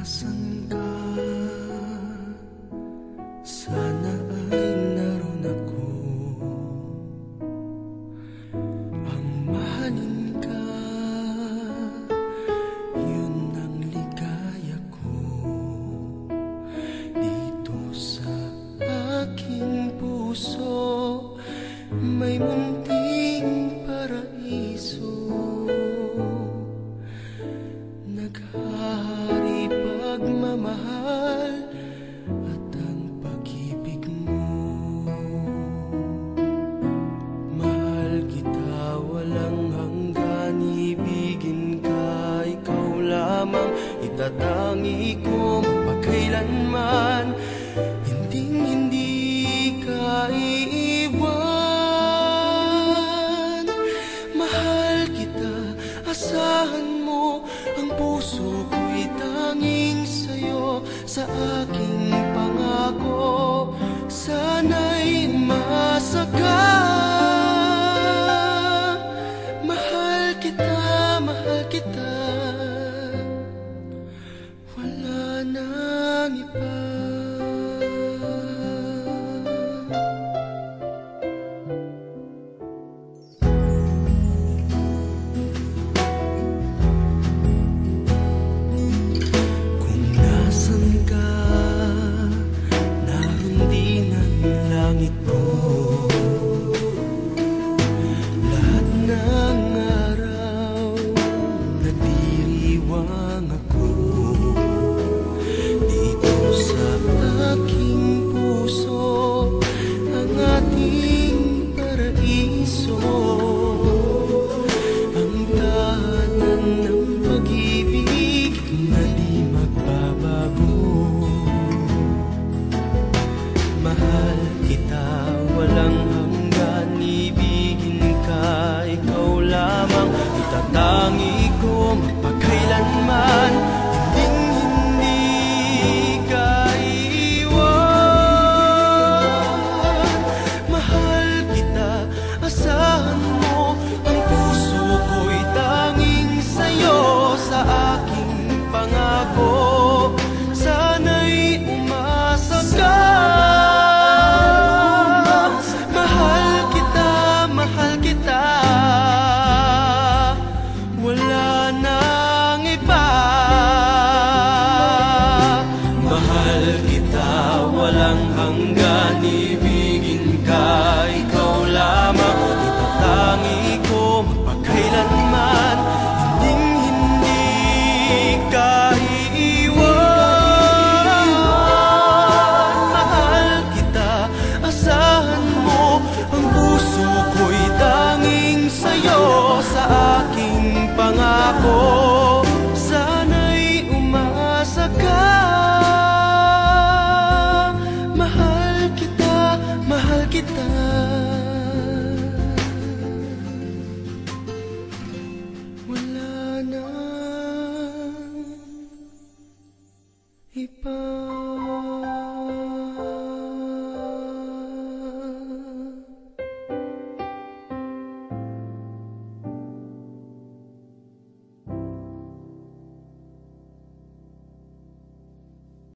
Nasaan ka? Sana ay naroon ako. Ang mahalin ka, yun ang ligaya ko. Dito sa aking puso may munting paraiso. Naghahari pagmamahal at ang pag-ibig mo. Mahal kita walang hanggan, ibigin ka, ikaw lamang itatangi ko magpakailanman. Hindi ka iiwan. Mahal kita, asahan mo, ang puso ko'y tanging sa'yo. Sa aking pangako, sana'y umasa ka. Mahal kita, wala nang iba. Lahat ng araw nagdiriwang ako. Dito sa aking puso ang ating paraiso. Ang tahanan ng pag-ibig na di magbabago. Mahal kita walang hanggan, ibigin ka, ikaw lamang itatangi ko magpakailanman. Hindi ka iiwan. Mahal kita, asahan mo, ang puso ko'y tanging sa'yo. Sa aking pangako, sana'y umasa ka. Wala nang iba. Mahal kita walang hanggan, ibigin ka, ikaw lamang itatangi ko magpakailanman. Hindi ka iiwan. Mahal kita, asahan mo, ang puso ko'y tanging sa'yo. Sa aking pangako,